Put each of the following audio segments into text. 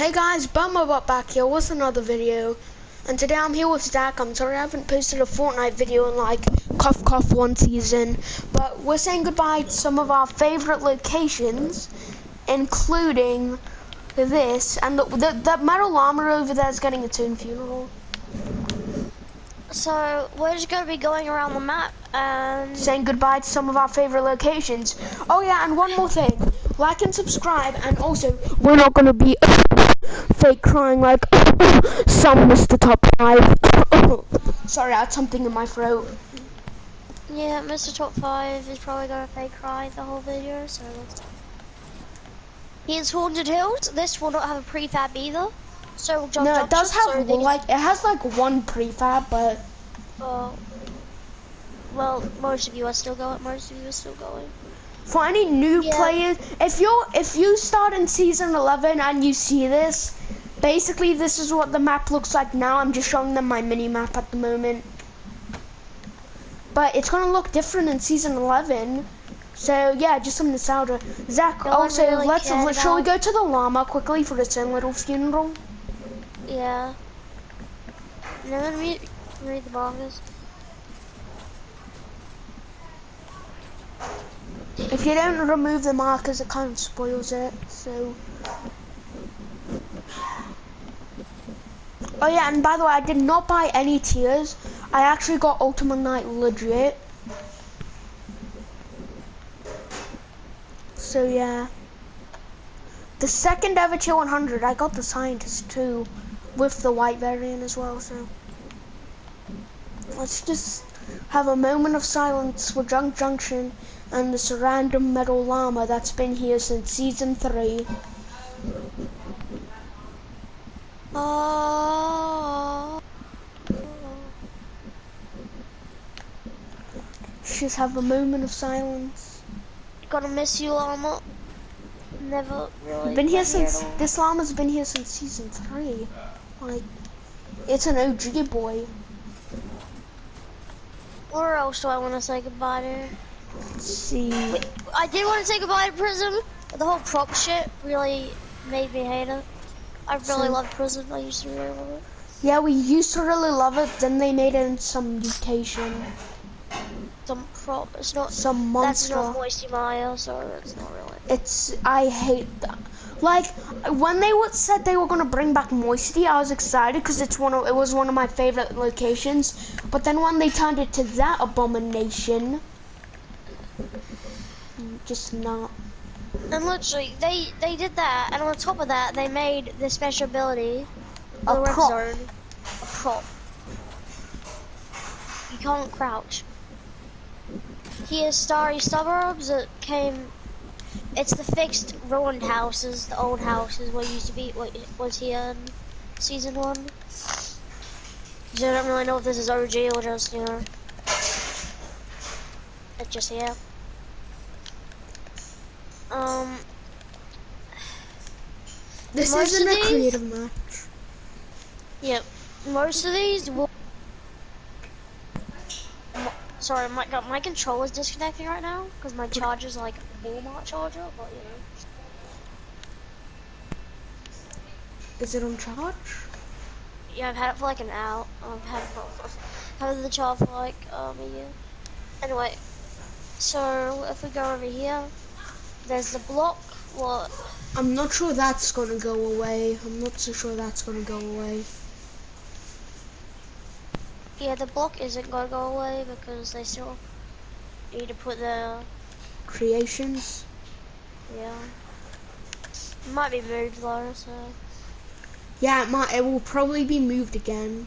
Hey guys, Bummerbot back here with another video, and today I'm here with Zac. I'm sorry I haven't posted a Fortnite video in like one season, but we're saying goodbye to some of our favorite locations, including this, and that metal llama over there is getting its own funeral. So we're just gonna be going around the map and Saying goodbye to some of our favorite locations. Oh yeah, and one more thing, like and subscribe, and also we're not gonna be fake crying like some Mr. Top 5. Sorry, I had something in my throat. yeah, Mr. Top 5 is probably gonna fake cry the whole video, so here's Haunted Hills. This will not have a prefab either. So jump. No, it does have so like it has like one prefab, but well, most of you are still going. for any new players, if you start in season 11 and you see this, basically this is what the map looks like now. I'm just showing them my mini map at the moment, but it's gonna look different in season 11. So yeah, just some nostalgia. Zac, No also really shall we go to the llama quickly for its own little funeral? Yeah. And then read the markers. If you don't remove the markers, it kind of spoils it, so. Oh yeah, and by the way, I did not buy any tiers. I actually got Ultimate Night legit. So yeah. The second ever tier 100, I got the Scientist too, with the white variant as well, so. Let's just have a moment of silence for Junk Junction and this random metal llama that's been here since season 3. Just have a moment of silence. Gonna miss you, llama. Never really Been here since this llama's been here since season 3. Like, it's an OG boy. Where else do I want to say goodbye to? Let's see. Wait, I did want to say goodbye to Prism, but the whole prop shit really made me hate it. I really loved Prism. I used to really love it. Yeah, we used to really love it. Then they made it in some mutation. Some prop. It's not. Some monster. That's not Moisty Maya, so it's not really. It's. I hate that. Like when they said they were gonna bring back Moisty, I was excited because it was one of my favorite locations. But then when they turned it to that abomination, just not. And literally, they did that, and on top of that, they made the special ability, the red zone, a prop. You can't crouch. Here's Starry Suburbs. It came. It's the fixed ruined houses, the old houses what used to be, what was here in season 1. So I don't really know if this is OG or just, you know, it's just here. This isn't a creative match. Yep, most of these will. Sorry, my controller's disconnecting right now because my charger's like a Walmart charger, but you know. Is it on charge? Yeah, I've had it for like an hour. I've had the charge for like a year. Anyway, so if we go over here, there's the block. What? I'm not sure that's gonna go away. I'm not so sure that's gonna go away. Yeah, the block isn't gonna go away because they still need to put the creations. Yeah, it might be moved though, so. Yeah, it will probably be moved again.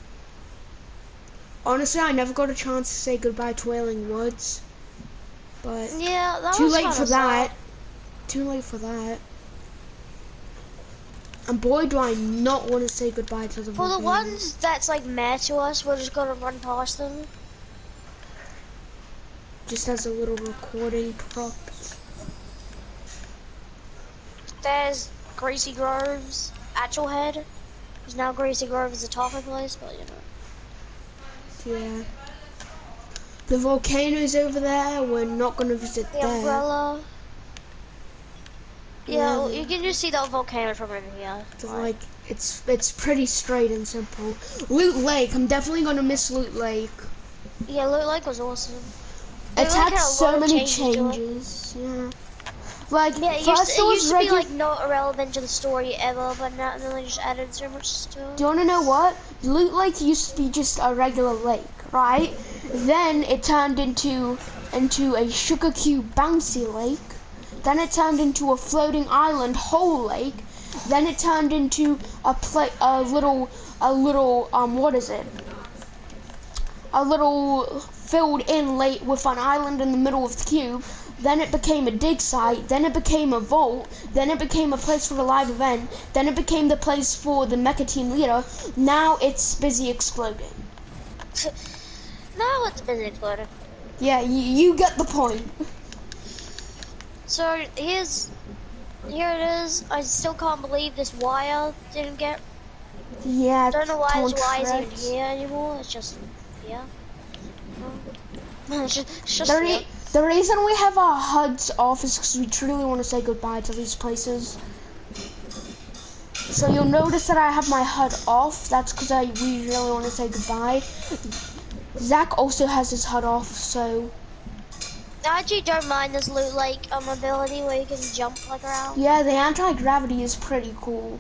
Honestly, I never got a chance to say goodbye to Wailing Woods, but yeah, that too was late for that. Sad. Too late for that. And boy, do I not want to say goodbye to the For the ones that's like mad to us, we're just gonna run past them. Just as a little recording prop. There's Gracie Grove's actual head. Because now Gracie Grove is a taco place, but you know. Yeah. The volcano's over there. We're not gonna visit the there. umbrella. Yeah, Yeah, well, you can just see the volcano from over here. like it's pretty straight and simple. Loot Lake, I'm definitely gonna miss Loot Lake. Yeah, Loot Lake was awesome. Loot It's Lake had had a lot so of many changes to it. changes. Yeah, like Yeah, first it it was used to be regular. like not relevant to the story ever, but now then they just added so much to Do you it. want to know what? Loot Lake used to be just a regular lake, right? Then it turned into a sugar cube bouncy lake. Then it turned into a floating island whole lake. Then it turned into a little what is it? A little filled in lake with an island in the middle of the cube. Then it became a dig site, then it became a vault, then it became a place for a live event, then it became the place for the mecha team leader. Now it's busy exploding. Now it's busy exploding. Yeah, you get the point. So here it is. I still can't believe this wire didn't get. Yeah, Don't know why torn this wire is even shreds. here anymore. It's just here. It's The, just here. the reason we have our HUDs off is because we truly want to say goodbye to these places. So you'll notice that I have my HUD off. That's because we really want to say goodbye. Zach also has his HUD off, so I actually don't mind this Loot Lake ability where you can jump like around. yeah, the anti-gravity is pretty cool.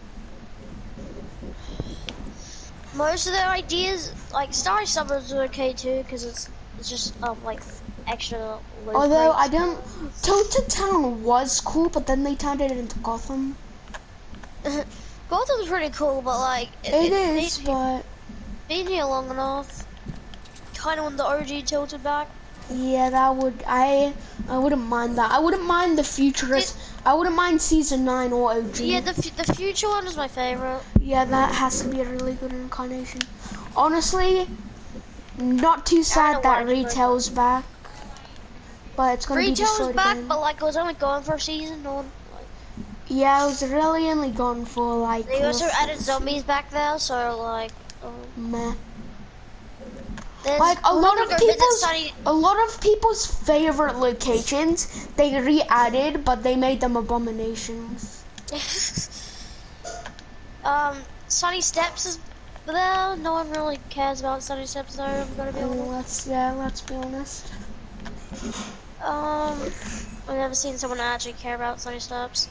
Most of the ideas, like Starry Suburbs, are okay too because it's just like extra loot Although I crates. don't, Tilted Town was cool, but then they turned it into Gotham. Gotham's pretty cool, but like It is, but been here long enough. Kind of when the OG tilted back. yeah, I wouldn't mind that. I wouldn't mind the futurist. I wouldn't mind season 9 or OG. Yeah, the future one is my favorite. Yeah, that has to be a really good incarnation. Honestly, not too I don't sad know that why I retail's back, but it's gonna be Retail's destroyed back, again. but like it was only gone for a season. No one, like, Yeah, it was really only gone for like they also added zombies back there, so like meh. there's Like we're not gonna go visit Sunny. a lot of people's favorite locations they re-added, but they made them abominations. Sunny Steps is there. No one really cares about Sunny Steps though. I'm gonna be honest. Let's be honest. I've never seen someone actually care about Sunny Steps.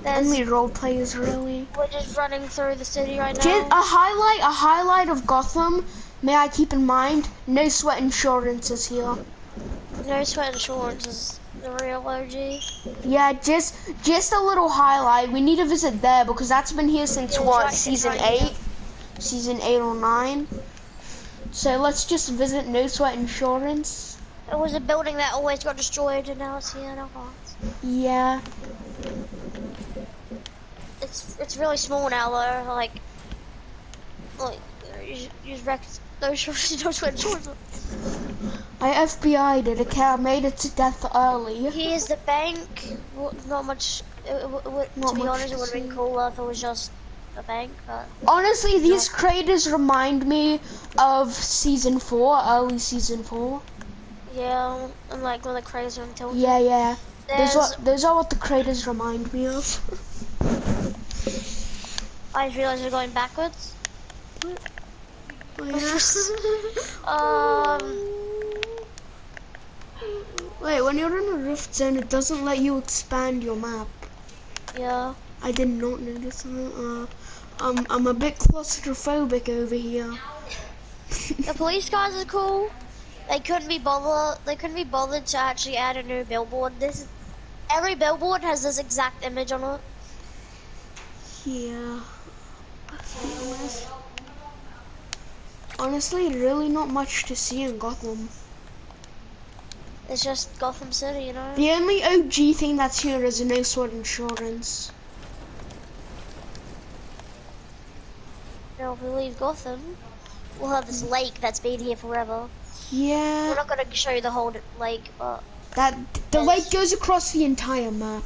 There's, Only role players really. we're just running through the city right Just now. a highlight of Gotham. May I keep in mind? No Sweat Insurance is here. No Sweat Insurance is the real OG. Yeah, just a little highlight. We need to visit there because that's been here since Yeah, what, it's season right 8? here. Season 8 or 9. So let's just visit No Sweat Insurance. It was a building that always got destroyed, and now it's here in our hearts. Yeah. It's really small now though. Like you just wrecked those shorts. No Sweat Insurance. I FBI'd it, okay? I made it to death early. Here's the bank. Not much. Not To be much honest, to it would have been see. cooler if it was just a bank. But Honestly, these craters remind me of season 4, early season 4. yeah, and like when the crazy one tilted. Yeah. There's. Those are what the craters remind me of. I just realized we're going backwards. Wait, when you're in a rift zone, it doesn't let you expand your map. Yeah. I did not notice that. I'm a bit claustrophobic over here. The police cars are cool. They couldn't be bothered. They couldn't be bothered to actually add a new billboard. Every billboard has this exact image on it. Yeah. Let's be honest. Honestly, really not much to see in Gotham. It's just Gotham City, you know. The only OG thing that's here is No Sweat Insurance. Now, if we leave Gotham, we'll have this lake that's been here forever. Yeah. We're not gonna show you the whole lake, but The lake goes across the entire map.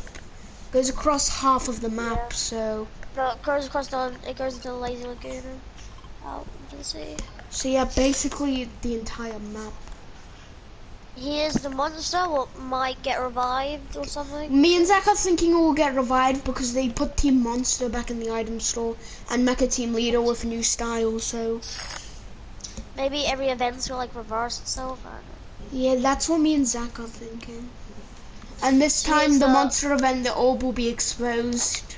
Goes across half of the map, Yeah. so. no, it goes across it goes into the lazy lagoon, out into the sea. So yeah, basically the entire map. He is the monster, what might get revived or something. Me and Zac are thinking it will get revived because they put Team Monster back in the item store and Mecha Team Leader with new style, so... Maybe every event's will like reverse itself, I don't know. Yeah, that's what me and Zac are thinking. And this So time here's the monster event, the orb will be exposed.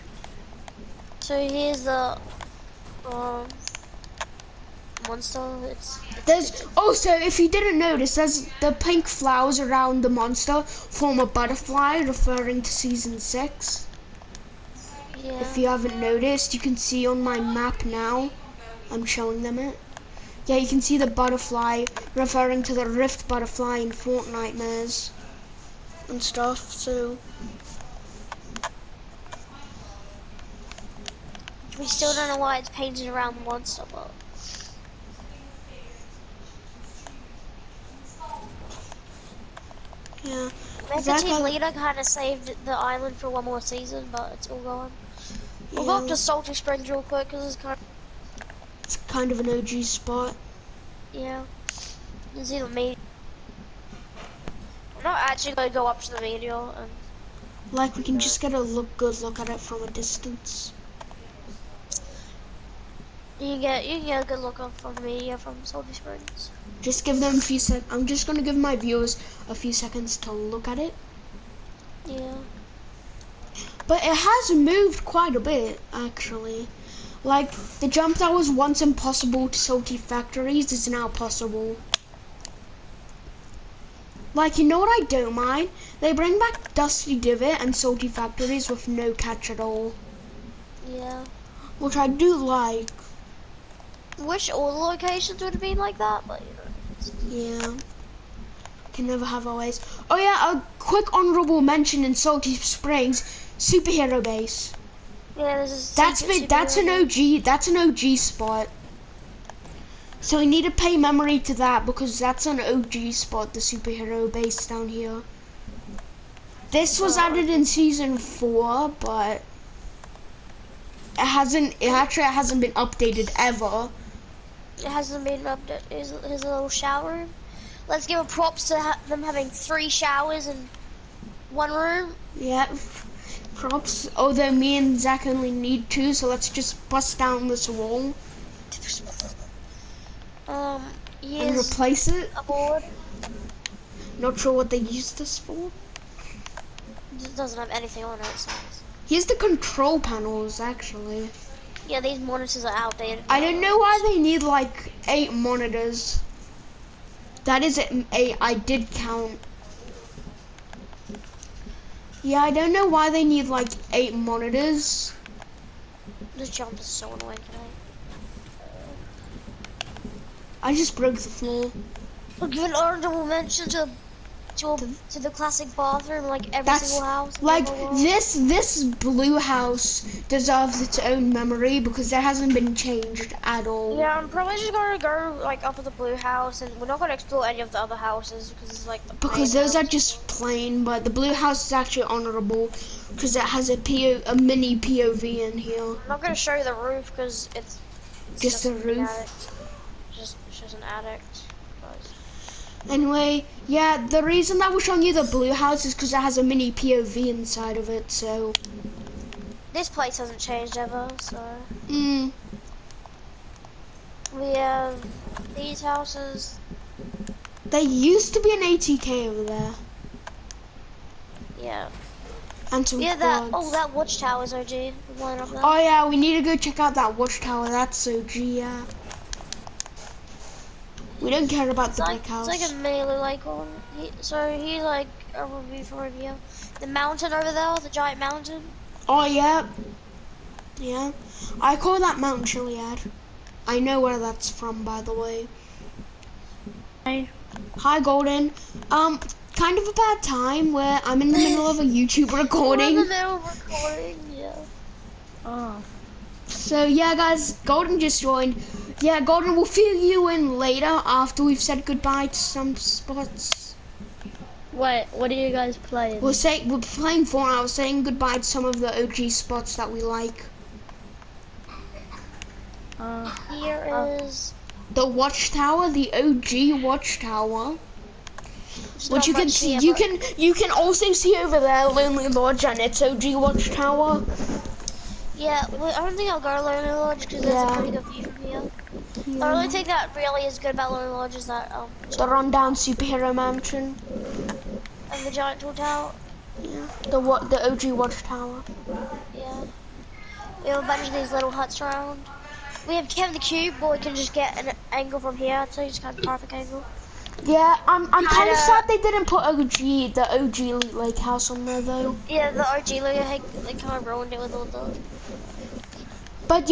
So here's the monster. There's also, if you didn't notice, there's the pink flowers around the monster form a butterfly, referring to season 6. Yeah. If you haven't noticed, you can see on my map now. I'm showing them it. Yeah, you can see the butterfly referring to the Rift butterfly in Fortnite mares and stuff. So We still don't know why it's painted around the monster, but yeah, Mecha Team Leader kind of saved the island for one more season, but it's all gone. We'll go up to Salty Springs real quick because it's kind of an OG spot. Yeah. You can see the meteor. I'm not actually going to go up to the meteor. Like, we can just get a good look at it from a distance. You can get a good look up from the meteor from Salty Springs. Just give them a few seconds. I'm just going to give my viewers a few seconds to look at it. Yeah. But it has moved quite a bit, actually. Like, the jump that was once impossible to Salty Factories is now possible. Like, you know what I don't mind? They bring back Dusty Divot and Salty Factories with no catch at all. Yeah. Which I do like. Wish all the locations would have been like that, but you know. Yeah. Can never have our ways. Oh yeah, a quick honorable mention in Salty Springs, Superhero Base. Yeah, there's a that's an OG spot. So we need to pay memory to that because that's an OG spot, the Superhero Base down here. This was added in season 4, but it hasn't been updated ever. It hasn't been updated. Here's a little shower room. Let's give a props to them having 3 showers in one room. Yeah, props. Although me and Zac only need 2, so let's just bust down this wall. And replace it. A board. Not sure what they used this for. It doesn't have anything on it. So. Here's the control panels, actually. Yeah, these monitors are outdated. I don't know why they need like 8 monitors. That is 8. I did count. Yeah, I don't know why they need like 8 monitors. This jump is so annoying today. I just broke the floor. I'll give an honorable mention to the classic bathroom, like every single house. Like this blue house deserves its own memory because it hasn't been changed at all. Yeah, I'm probably just gonna go like up to the blue house, and we're not gonna explore any of the other houses because it's like because those are just plain. But the blue house is actually honorable because it has a mini POV in here. I'm not gonna show you the roof because it's just a roof. It's just an attic. Anyway, yeah, the reason that we're showing you the blue house is because it has a mini POV inside of it, so... This place hasn't changed ever, so... We have these houses. There used to be an ATK over there. Yeah. And some quads. that watchtower's OG. The one up there. Oh yeah, we need to go check out that watchtower, that's OG, yeah. We don't care about the brick house. It's like a melee like one. He's like a review for review. The mountain over there, the giant mountain. Oh yeah. Yeah. I call that Mount Chiliad. I know where that's from, by the way. Hi Golden. Kind of a bad time where I'm in the middle of a YouTube recording. We're in the middle of recording, yeah. Oh. So yeah guys, Golden just joined. Yeah, Golden, we'll fill you in later after we've said goodbye to some spots. What are you guys playing? We're playing Fortnite. I was saying goodbye to some of the OG spots that we like. Here is the watchtower, the OG watchtower. There's Which not you can much see, here, you can also see over there Lonely Lodge and its OG watchtower. yeah, well, I don't think I'll go to Lonely Lodge because there's a Yeah. pretty good view from here. The Yeah. only thing that really is good about Lonely Lodge is that The rundown superhero mansion. and the giant tall tower. Yeah. The OG watchtower. Yeah, we have a bunch of these little huts around. We have Kevin the Cube, but we can just get an angle from here, so it's kind of perfect angle. Yeah, I'm kind of Kinda, sad they didn't put the OG Elite Lake House on there though. yeah, the OG they kind of ruined it with all the. But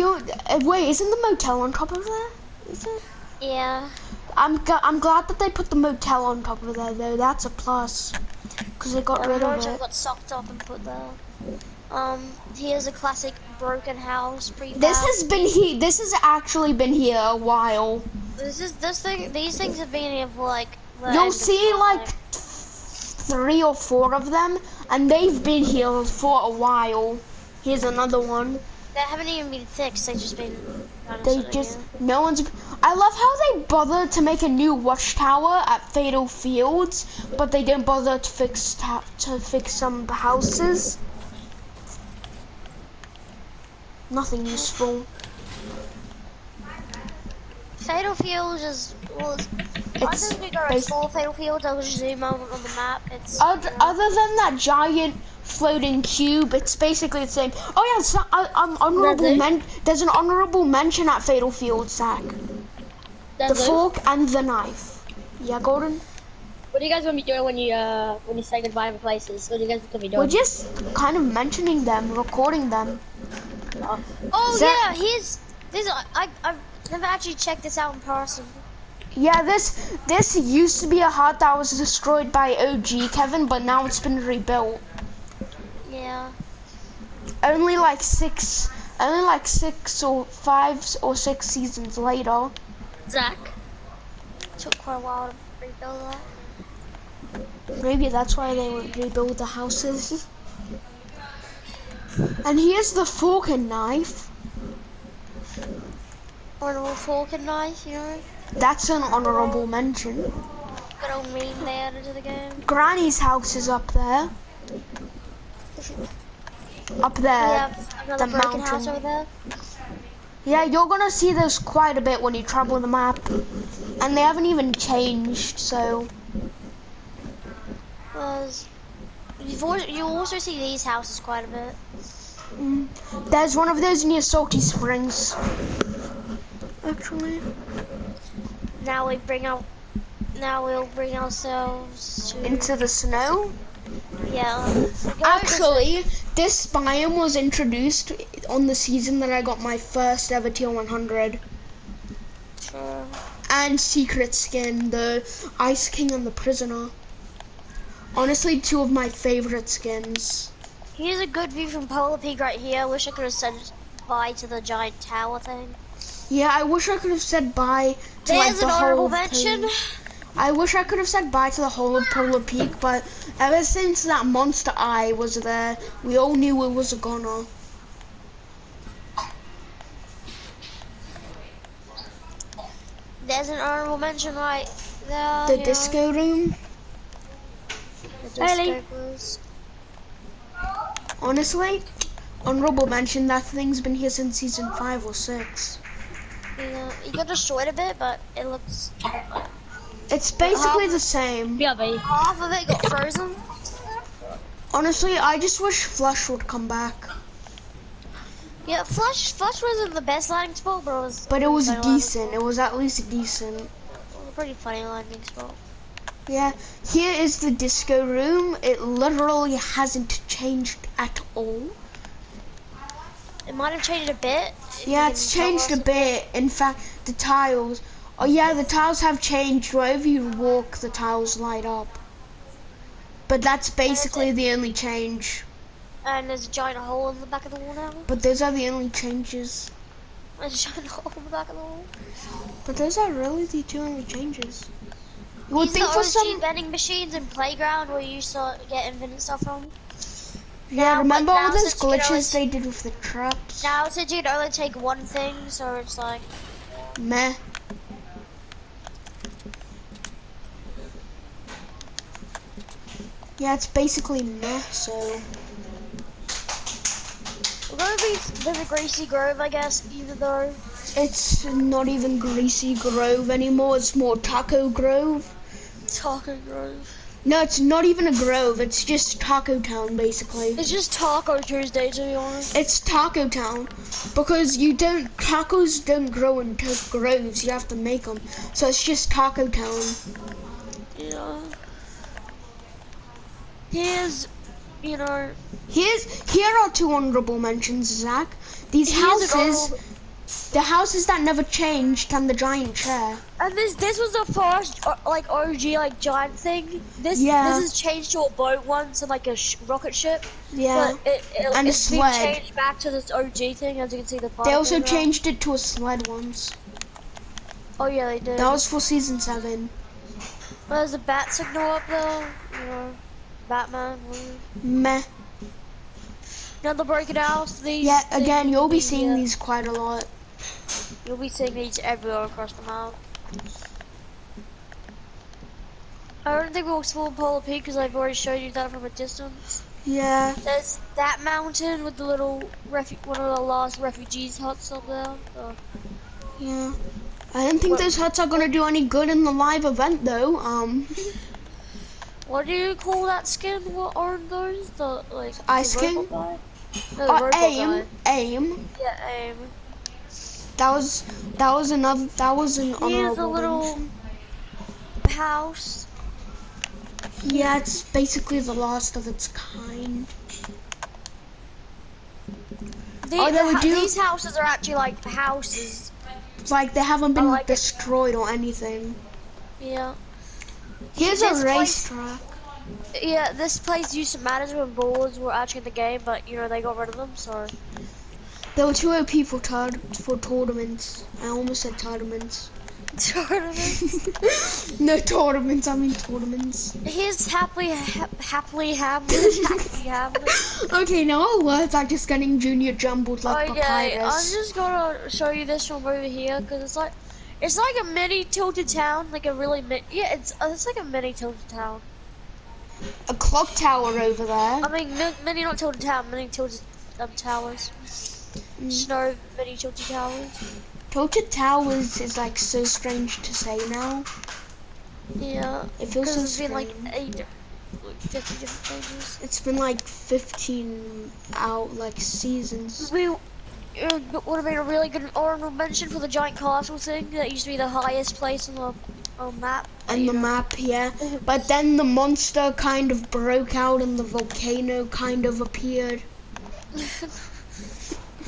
wait, isn't the motel on top of there? Is it? Yeah. I'm glad that they put the motel on top of there though. That's a plus, cause they got The rid of motor it. got sucked up and put there. Here's a classic broken house prefab. This has actually been here a while. These things have been here for like the end You'll of see time. like 3 or 4 of them, and they've been here for a while. Here's another one. They haven't even been fixed. They've just been. No one's. I love how they bothered to make a new watchtower at Fatal Fields, but they didn't bother to fix some of the houses. Nothing useful. Fatal Fields is well. I think we go as full Fatal Fields. I'll just zoom out on the map. It's Other than that giant floating cube, it's basically the same. Oh yeah, so, there's an honorable mention at Fatal Field, Zac. The fork and the knife. Yeah, Golden? What do you guys want me doing when you say goodbye to places? What do you guys want me doing? We're just kind of mentioning them, recording them. Oh yeah, I've never actually checked this out in person. Yeah, this used to be a hut that was destroyed by OG Kevin, but now it's been rebuilt. Yeah. Only like 6 or 5 or 6 seasons later. Zac. Took quite a while to rebuild that. Maybe that's why they would rebuild the houses. And here's the fork and knife. Honorable fork and knife, you know. That's an honorable mention. Good old meme they added to the game. Granny's house is up there. Up there. We have another broken house over there. Yeah, you're gonna see those quite a bit when you travel the map. And they haven't even changed, so. You also see these houses quite a bit. There's one of those near Salty Springs. Actually. Now we'll bring ourselves into the snow? Yeah. Actually, this biome was introduced on the season that I got my first ever tier 100. Sure. And secret skin, the Ice King and the Prisoner. Honestly, 2 of my favorite skins. Here's a good view from Polar Peak right here. I wish I could have said bye to the giant tower thing. Yeah, I wish I could have said bye to like the whole mention. I wish I could have said bye to the whole of Polar Peak, but ever since that monster eye was there, we all knew it was a goner. There's an honorable mention right there. The disco room. The disco goes. Honestly, honorable mention, that thing's been here since season 5 or 6. Yeah, it got destroyed a bit, but it looks. It's basically the same. Yeah, baby. Half of it got frozen. Honestly, I just wish Flush would come back. Yeah, Flush wasn't the best landing spot, but it was decent. It was at least decent. It was a pretty funny landing spot. Yeah, here is the disco room. It literally hasn't changed at all. It might have changed a bit. Yeah, it's changed a bit. In fact, the tiles. Oh yeah, the tiles have changed. Wherever you walk, the tiles light up. But that's basically the only change. And there's a giant hole in the back of the wall now. But those are the only changes. There's a giant hole in the back of the wall. But those are really the 2 only changes. You would These think are for OG some vending machines and playground where you used to get infinite stuff from. Yeah, now, remember all those since you can glitches they did with the traps? Now since you can only take one thing, so it's like Meh. Yeah, it's basically meh, so. We're gonna be visit Gracie Grove, I guess, even though. It's not even Greasy Grove anymore, it's more Taco Grove. Taco Grove. No, it's not even a grove, it's just Taco Town, basically. It's just Taco Tuesday, to be honest. It's Taco Town, because tacos don't grow in groves, you have to make them. So it's just Taco Town. Yeah. Here's, you know. Here are two honorable mentions, Zach. These houses, the houses that never changed, and the giant chair. And this was the first like OG like giant thing. This is changed to a boat once and like a rocket ship. Yeah. But and it's a sled. been changed back to this OG thing, as you can see the. They also changed it to a sled once. Oh yeah, they did. That was for season 7. There's a bat signal up there. You know, Batman. Meh. Another breaking out. These. Yeah, again, you'll be seeing these quite a lot. You'll be seeing these everywhere across the map. I don't think we'll explore Polar Peak because I've already showed you that from a distance. Yeah. There's that mountain with the little one of the last refugees huts up there. So. Yeah. I don't think those huts are gonna do any good in the live event though. What do you call that skin? What are those? The like Ice the King? No, the robot guy. Aim. Yeah, aim. That was an honorable Here's a little mention. house. Yeah, it's basically the last of its kind. These houses are actually like houses. Like they haven't been like destroyed or anything. Yeah. Here's a racetrack. Yeah, this place used to matter when boards were actually in the game, but you know they got rid of them, so. There were too OP for tournaments. I almost said tournaments. Tournaments? No tournaments, I mean tournaments. Here's happily Hamlet. Okay, now our words are just getting junior jumbled like papyrus. I'm just gonna show you this from over here because it's like a mini tilted town, like a really it's like a mini tilted town. A clock tower over there. I mean, mini not tilted town, mini tilted towers. Snow mini tilted towers. Tilted towers is like so strange to say now. Yeah. It feels so it's been like strange. 50 different pages. It's been like 15 seasons. It would have been a really good honorable mention for the giant castle thing that used to be the highest place on the map. And the map, yeah. But then the monster kind of broke out and the volcano kind of appeared.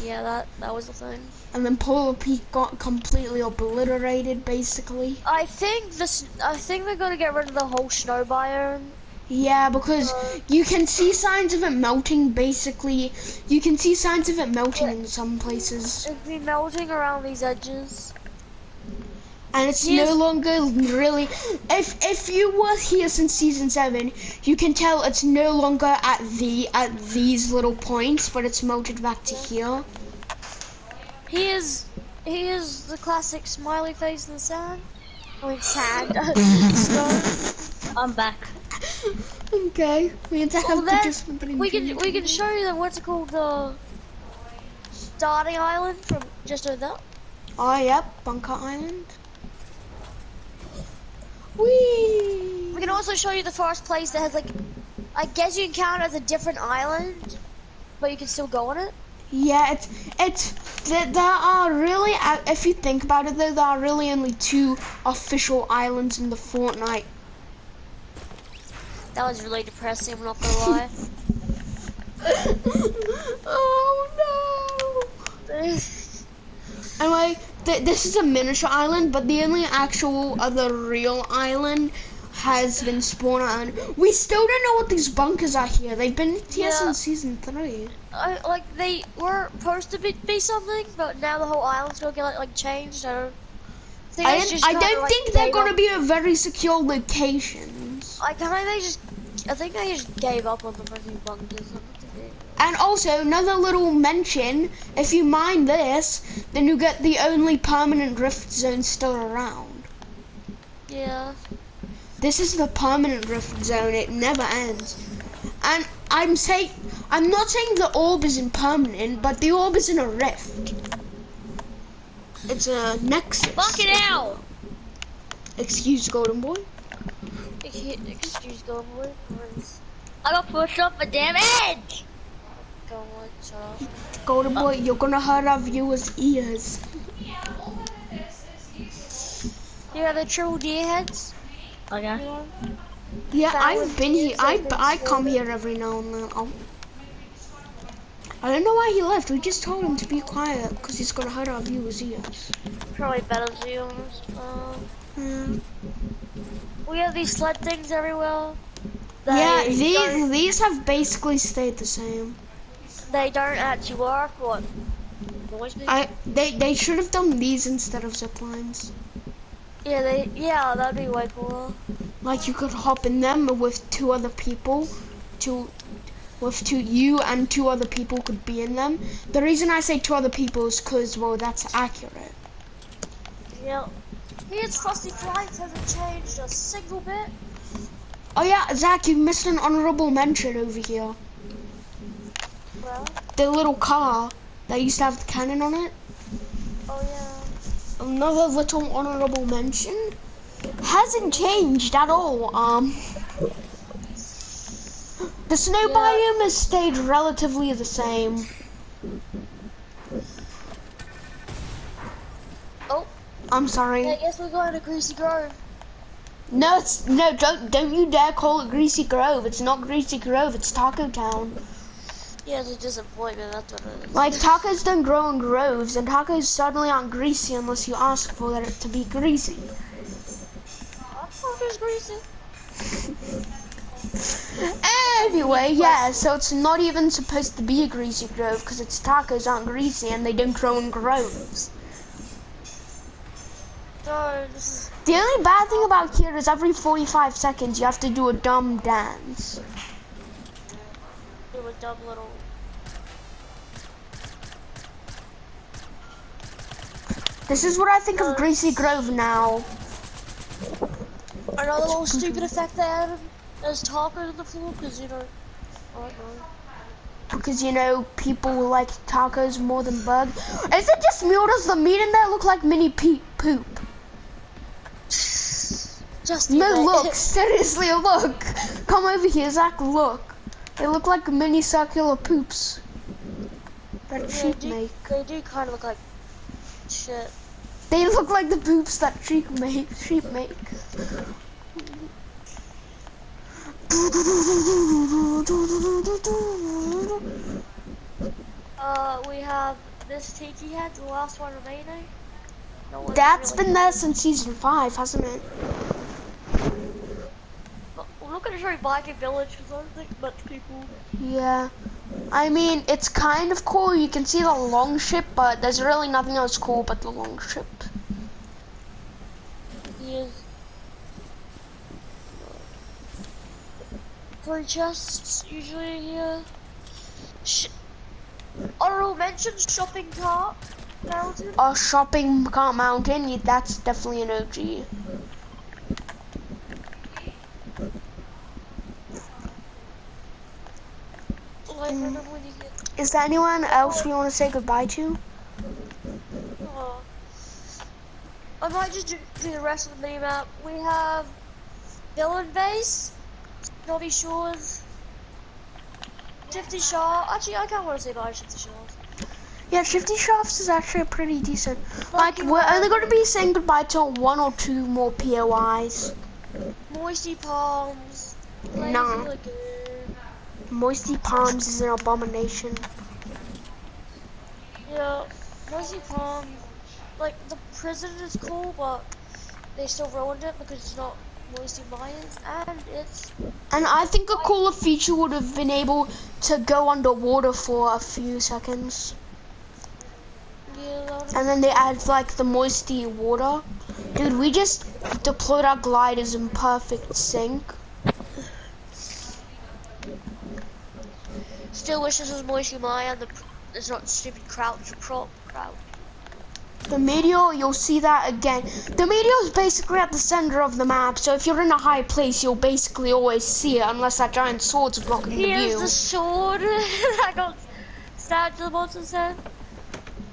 Yeah, that was the thing. And then Polar Peak got completely obliterated, basically. I think they're gonna get rid of the whole snow biome. Yeah, because you can see signs of it melting, basically. You can see signs of it melting in some places. It's been melting around these edges. And it's no longer really... If you were here since season 7, you can tell it's no longer at these little points, but it's melted back to here. He is the classic smiley face in the sand. I mean sand. I'm back. Okay, we can show you the what's it called, the starting island from just over there. Oh yep, Bunker Island. Whee! We can also show you the first place that has like, I guess you can count it as a different island, but you can still go on it. Yeah, there are really, if you think about it though, there are really only 2 official islands in the Fortnite. That was really depressing, I'm not gonna lie. Oh no! Anyway, this is a miniature island, but the only actual other real island has been spawned on. We still don't know what these bunkers are here. They've been here since season 3. Like they were supposed to be something, but now the whole island's gonna get like changed. I don't think they're gonna be a very secure locations. I think they just gave up on the freaking bunkers. And also, another little mention, if you mine this, then you get the only permanent rift zone still around. Yeah. This is the permanent rift zone, it never ends. And I'm not saying the orb isn't permanent, but the orb is in a rift. It's a nexus. Fuck it out! Excuse Golden Boy. Excuse Golden Boy. I got pushed off a damn edge! Golden Boy, shut up. Golden Boy, you're gonna hurt our viewers' ears. You have the triple deer heads? Okay. Yeah, Valid I've been here. deers have been I come slaughtered. here every now and then. I don't know why he left. We just told him to be quiet because he's gonna hurt our viewers' ears. Probably better to be honest. Yeah. We have these sled things everywhere. Yeah, They these have basically stayed the same. they don't actually work. What? Noise me? They should have done these instead of zip lines. Yeah, that'd be way cooler. Like you could hop in them with two other people, you and two other people could be in them. The reason I say two other people is because, well, that's accurate. Yeah. Here's Frosty Flights hasn't changed a single bit. Oh yeah, Zach, you missed an honorable mention over here. Well, The little car that used to have the cannon on it. oh yeah. Another little honorable mention. Hasn't changed at all. The snow biome has stayed relatively the same. Oh, I'm sorry. I guess we're going to Greasy Grove. No, don't you dare call it Greasy Grove. It's not Greasy Grove. It's Taco Town. Yeah, it's a disappointment, that's what it is. Like tacos don't grow in groves, and tacos certainly aren't greasy unless you ask for it to be greasy. I thought it was greasy. Anyway, yeah, so it's not even supposed to be a greasy grove because its tacos aren't greasy and they don't grow in groves. So, this is... The only bad thing about here is every 45 seconds you have to do a dumb dance. Do a dumb little... This is what I think of Greasy Grove now. Another little stupid effect they added. There's tacos on the floor because, you know... I don't know. Because, you know, people like tacos more than burgers. Is it just me or does the meat in there look like mini poop? Just No, mate. look, seriously, look. Come over here, Zach, look. They look like mini circular poops that sheep make. They do kind of look like shit. They look like the poops that sheep make. We have this tiki head, the last one remaining. No one's That's really been there since season 5, hasn't it? We're not gonna show Viking Village because I don't think much people. Yeah. I mean, it's kind of cool. You can see the long ship, but there's really nothing else cool but the long ship. Yes. 3 chests usually here. Honorable mention, shopping cart mountain. A shopping cart mountain, yeah, that's definitely an OG. Like, remember when you get... Is there anyone else we want to say goodbye to? I might just do the rest of the mini map. We have Villain Base, Snobby Shores, Shifty Shaw. Actually, I kind of want to say bye to Shifty Shores. Yeah, Shifty Shafts is actually pretty decent. Like, we're only going to be saying goodbye to 1 or 2 more POIs. Moisty Palms. Nah. Lazy Lagoon. Moisty Palms is an abomination. Yeah, Moisty Palms. Like, the prison is cool, but they still ruined it because it's not Moisty Mayans, and it's... And I think a cooler feature would have been able to go underwater for a few seconds. Yeah, And then they add like the moisty water. Dude, we just deployed our gliders in perfect sync. Still wish this was Moisty Mayan, it's not stupid crouch prop crouch. The meteor, you'll see that again. The meteor is basically at the center of the map, so if you're in a high place, you'll basically always see it, unless that giant sword's blocking the Here's view. the sword that got stabbed to the monster's head.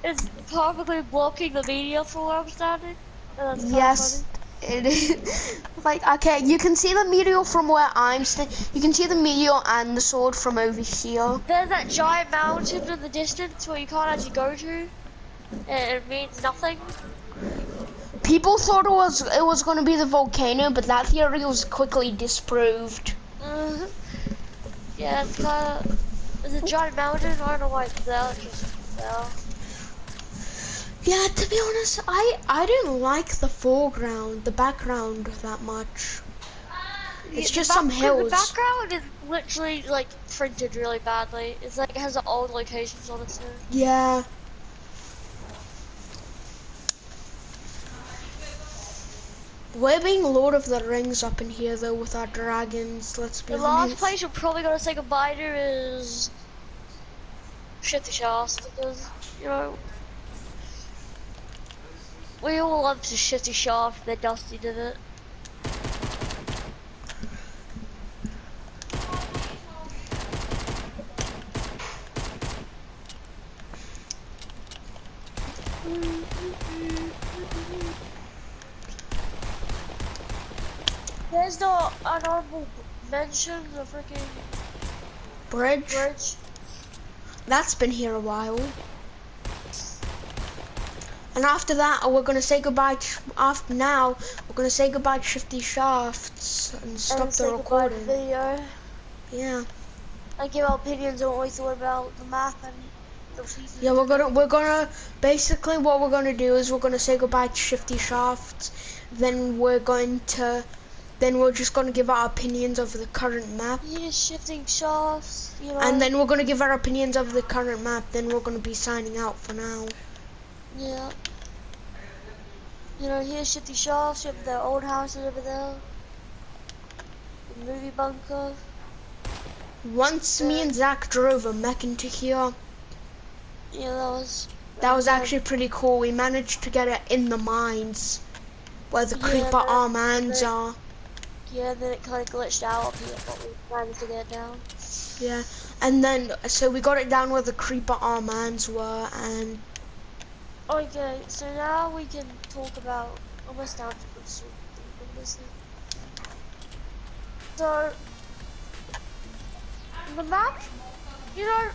It's perfectly blocking the meteor from where I'm standing. And that's Yes, it is. Like, okay, you can see the meteor from where I'm standing. You can see the meteor and the sword from over here. There's that giant mountain in the distance where you can't actually go to. And it means nothing. People thought it was going to be the volcano, but that theory was quickly disproved. Yeah, it's kind of. There's a giant mountain. I don't know why it's there. It's just there. Yeah, to be honest, I didn't like the foreground, the background that much. It's just some hills. The background is literally like printed really badly. It's like it has the old locations on it too. Yeah. We're being Lord of the Rings up in here though with our dragons, let's be The honest. last place we're probably gonna say goodbye to is Shifty Shafts because, you know, we all love to Shifty Shaft, they're Dusty did it. There's no honorable mention, the freaking Bridge? That's been here a while. And after that, we're gonna say goodbye to, after now, we're gonna say goodbye to Shifty Shafts and stop the recording. To the video. Yeah. And give our opinions on what we thought about the map and the season. Yeah, we're gonna basically what we're gonna do is we're gonna say goodbye to Shifty Shafts, then we're just gonna give our opinions of the current map. Yeah, Shifting Shafts, you know. And then we're gonna give our opinions of the current map, then we're gonna be signing out for now. Yeah. You know, here's Shifty Shafts, you have the old houses over there. The movie bunker. Once me and Zach drove a mech into here. Yeah, that was actually pretty cool. We managed to get it in the mines where the creeper armans are. Yeah, then it kind of glitched out up here, but we managed to get it down. Yeah, and then so we got it down where the creeper armans were, and okay, so now we can talk about almost down to this thing. So the map, you know,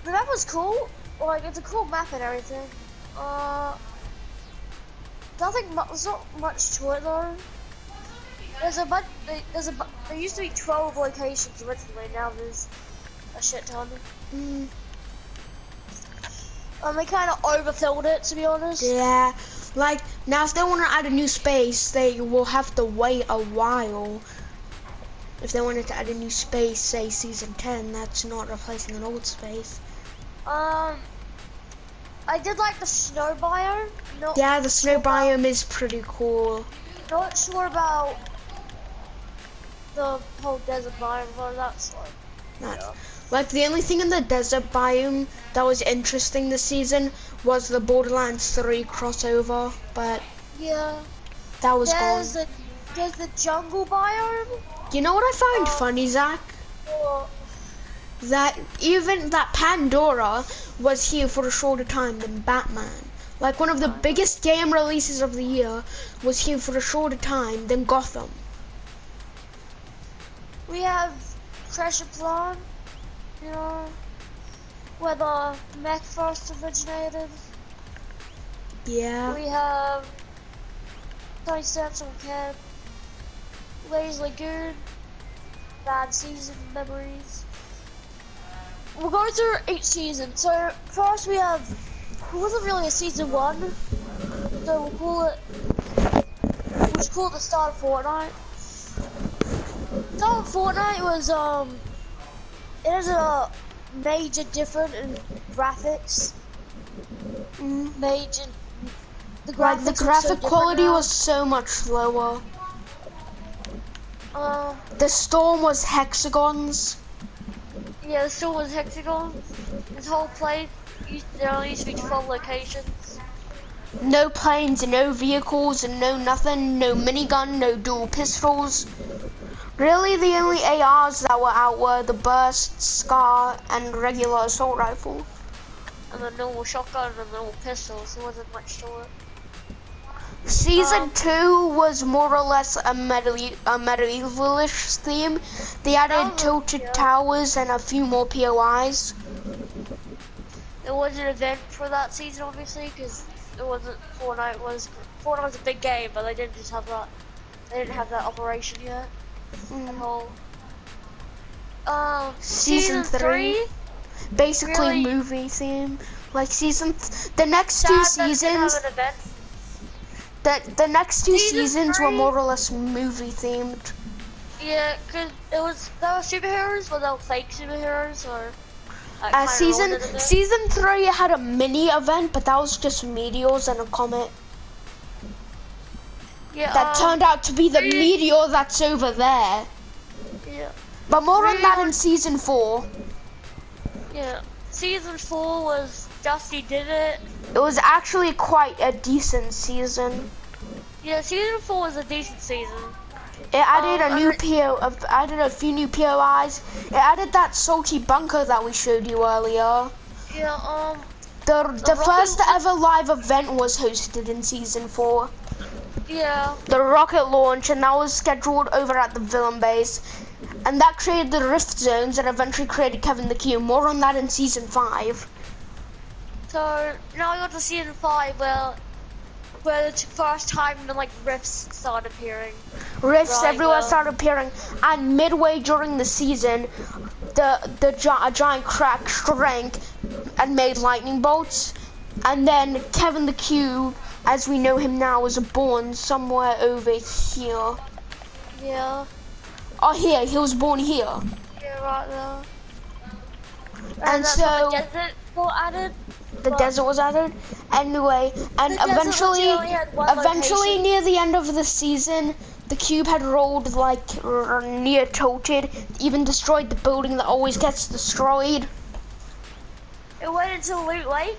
the map was cool. Like, it's a cool map and everything. There's not much to it though. There used to be 12 locations originally. Now there's a shit ton. They kind of overfilled it, to be honest. Yeah, like now if they want to add a new space, they will have to wait a while. If they wanted to add a new space, say season 10, that's not replacing an old space. I did like the snow biome. Yeah, the snow biome is pretty cool. Not sure about the whole desert biome, but that's like... Like the only thing in the desert biome that was interesting this season was the Borderlands 3 crossover, but yeah, that was gone. There's the jungle biome. You know what I find funny, Zach? That even that Pandora was here for a shorter time than Batman. Like one of the biggest game releases of the year was here for a shorter time than Gotham. We have Pressure Plant, you know, where the mech first originated. Yeah. We have Tiny Central Camp, Lazy Lagoon, Bad Season Memories. We'll go through each season. So first it wasn't really a season 1, so we'll just call it the start of Fortnite. The start of Fortnite was it has a major difference in graphics. Major. The graphics the graphic quality was so much lower. The storm was hexagons. Yeah, the storm was hexagons. This whole place There only used to be 12 locations. No planes, no vehicles, no nothing, no minigun, no dual pistols. Really, the only ARs that were out were the Burst, Scar, and regular assault rifle. And the normal shotgun and the normal pistols. There wasn't much to it. Season 2 was more or less a medievalish theme. They added tilted towers and a few more POIs. There was an event for that season, obviously, because it wasn't Fortnite was a big game, but they didn't just have that. They didn't have that operation yet. At all. Season 3, basically really, movie theme. Like the next two seasons. The next two seasons were more or less movie themed. Yeah, cause there were superheroes, but they were fake superheroes, or. Season 3 had a mini event, but that was just meteors and a comet. Yeah, that turned out to be the meteor that's over there. Yeah. But more on that in season 4. Yeah. Season 4 was Dusty Did It. It was actually quite a decent season. Yeah, season 4 was a decent season. It added added a few new POIs. It added that salty bunker that we showed you earlier. Yeah, the first ever live event was hosted in season 4. Yeah. The rocket launch, and that was scheduled over at the villain base. And that created the rift zones and eventually created Kevin the Q. More on that in season 5. So now we got to season 5 where the first time the rifts started appearing. Rifts everywhere started appearing, and midway during the season, a giant crack shrank and made lightning bolts, and then Kevin the Cube, as we know him now, was born somewhere over here. Yeah. Oh, here, he was born here. Yeah, right there. And so the desert was added. The desert was added. Anyway, and eventually near the end of the season, the cube had rolled near tilted, even destroyed the building that always gets destroyed. It went into Loot Lake.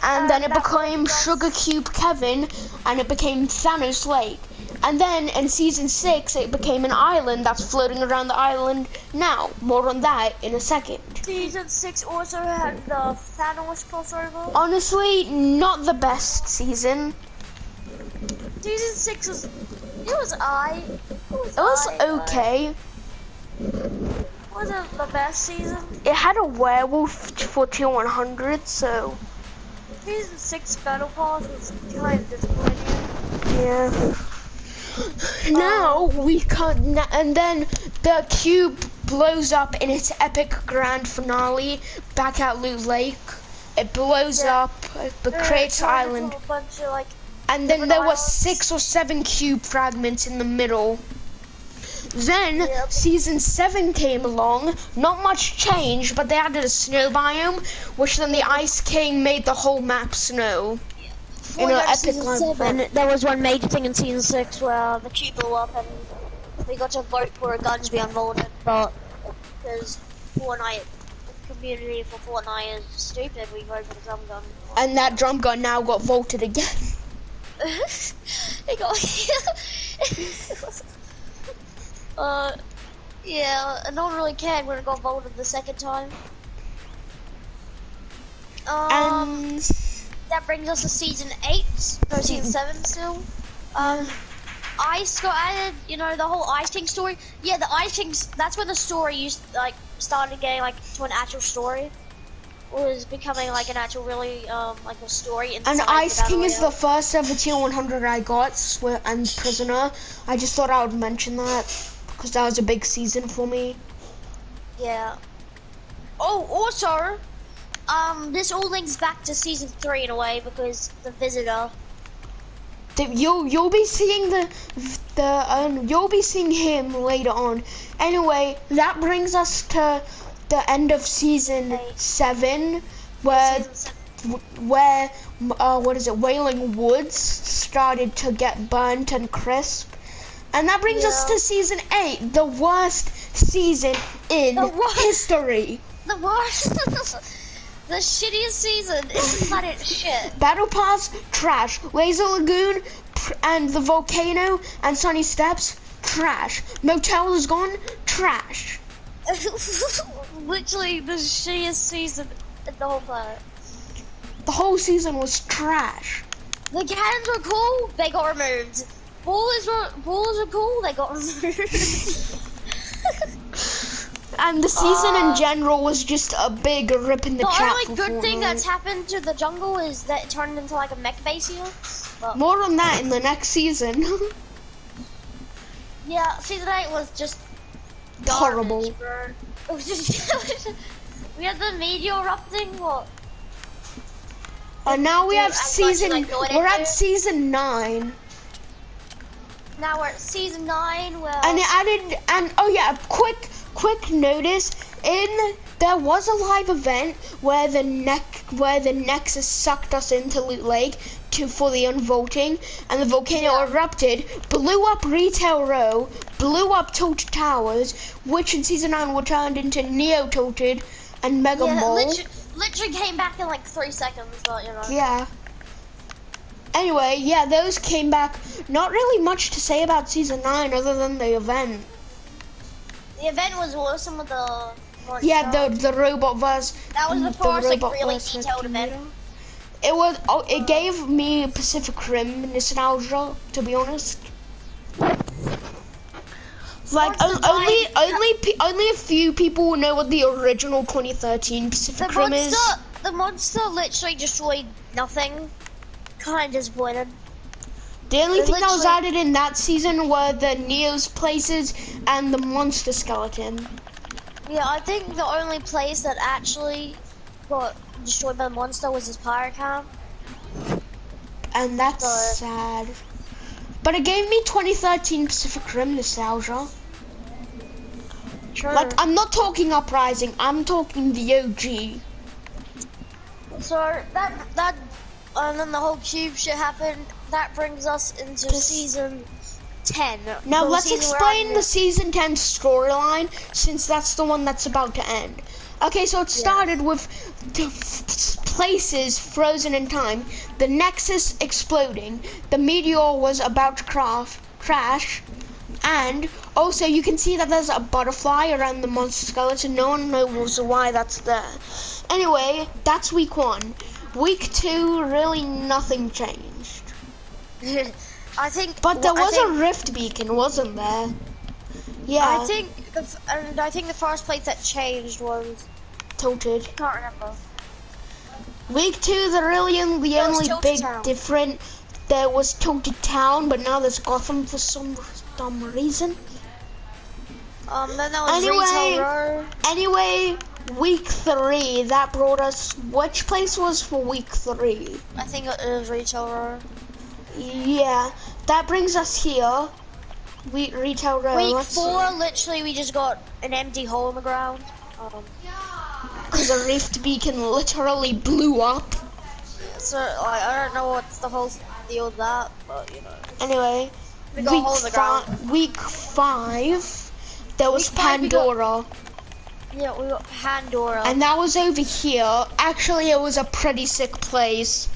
And then it became Sugar Cube Kevin, and it became Thanos Lake. And then in season 6, it became an island that's floating around the island now. More on that in a second. Season 6 also had the Thanos crossover. Honestly, not the best season. Season 6 was, it was okay. Wasn't the best season. It had a werewolf for tier 100, so. Season 6 Battle Pass was kind of disappointing. Yeah. Now we can't, and then the cube blows up in its epic grand finale back at Loot Lake. It blows up, it creates island, and then there were 6 or 7 cube fragments in the middle. Then season 7 came along, not much change, but they added a snow biome, which then the Ice King made the whole map snow. In an epic event. There was one major thing in season 6 where the cube blew up and we got to vote for our guns be unloaded, but because Fortnite, the community for Fortnite is stupid, we voted for the drum gun. And that drum gun now got voted again. It got yeah, and no one really cared when it got voted the second time. And that brings us to season 8, or season 7 still. Ice got added, you know, the whole Ice King story. Yeah, the Ice Kings, that's when the story started getting to an actual story. Was becoming an actual really a story. And Ice King is the first ever tier 100 I got, and Prisoner. I just thought I would mention that because that was a big season for me. Yeah. Oh, also, this all links back to season 3 in a way because the visitor. You'll be seeing you'll be seeing him later on. Anyway, that brings us to the end of season 7, where Wailing Woods started to get burnt and crisp, and that brings us to season 8, the worst season in history. The worst. The shittiest season. It's planet shit. Battle Pass, trash. Laser Lagoon and the volcano and Sunny Steps, trash. Motel is gone, trash. Literally the shittiest season in the whole planet. The whole season was trash. The cannons were cool, they got removed. Ballers were cool, they got removed. And the season in general was just a big rip in the chat. The only good thing that's happened to the jungle is that it turned into like a mech base here. But more on that in the next season. yeah, season 8 was just horrible. garbage, bro. It was just we had the meteor erupting. What? And now we have season. Like, we're at season 9. Now we're at season 9. Where And it added. And oh yeah, quick notice. There was a live event where the Nexus sucked us into Loot Lake for the unvoting, and the volcano erupted, blew up Retail Row, blew up Tilted Towers, which in season 9 were turned into Neo Tilted and Mega Mall. Literally came back in like 3 seconds, but you know. Yeah. Anyway, yeah, those came back. Not really much to say about season 9 other than the event. The event was awesome with the. Yeah, the robot verse. That was the first like really detailed event. It was. Oh, it gave me Pacific Rim nostalgia, to be honest. Like only a few people know what the original 2013 Pacific Rim is. The monster literally destroyed nothing. Kind of disappointed. The only thing that was added in that season were the Neo's places and the monster skeleton. Yeah, I think the only place that actually got destroyed by the monster was his pirate camp. And that's sad. But it gave me 2013 Pacific Rim nostalgia. Sure. Like, I'm not talking Uprising, I'm talking the OG. So, that and then the whole cube shit happened. That brings us into season 10. Now let's explain the season 10 storyline, since that's the one that's about to end. Okay, so it started with the places frozen in time, the Nexus exploding, the meteor was about to crash, and also you can see that there's a butterfly around the monster skeleton. No one knows why that's there. Anyway, that's week 1. Week 2, really nothing changed. But there was a rift beacon, wasn't there? Yeah. I think the first place that changed was Tilted. Can't remember. Week 2, the only big different. There was Tilted Town, but now there's Gotham for some dumb reason. Then there was Retail Row. Anyway, week 3, that brought us. Which place was for week 3? I think it was Retail Row. Yeah, that brings us here. Retail Row. Week 4, literally, we just got an empty hole in the ground. Because a rift beacon literally blew up. So, I don't know what's the whole deal with that, but you know. Anyway, we got a hole in the ground. Week 5, there was Pandora. Yeah, we got Pandora. And that was over here. Actually, it was a pretty sick place.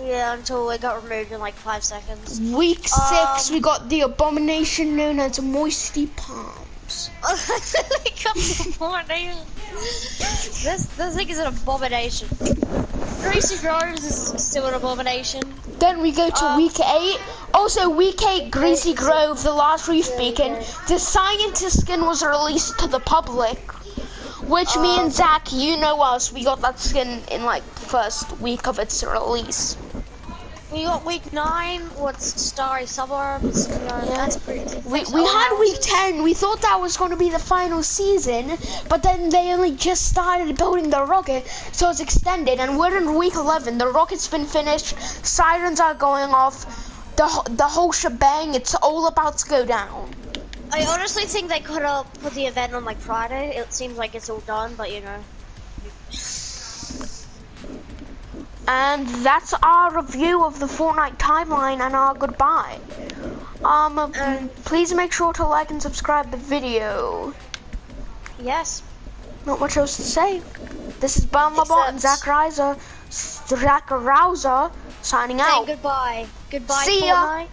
Yeah, until it got removed in like 5 seconds. Week 6, we got the abomination known as Moisty Palms. This thing is an abomination. Greasy Groves is still an abomination. Then we go to week 8. Also, week 8, Greasy Grove, the last reef beacon. The scientist skin was released to the public. Which me and Zach, you know us, we got that skin in like the first week of its release. We got week 9, what's Starry Suburbs, that's pretty we had week 10, we thought that was going to be the final season, but then they only just started building the rocket, so it's extended, and we're in week 11, the rocket's been finished, sirens are going off, the whole shebang, it's all about to go down. I honestly think they could have put the event on like Friday, it seems like it's all done, but you know. And that's our review of the Fortnite timeline and our goodbye. Please make sure to like and subscribe the video. Yes. Not much else to say. This is Bum My Bot and Except- Zach Rouser signing Saying out. goodbye. Goodbye, See ya. Fortnite.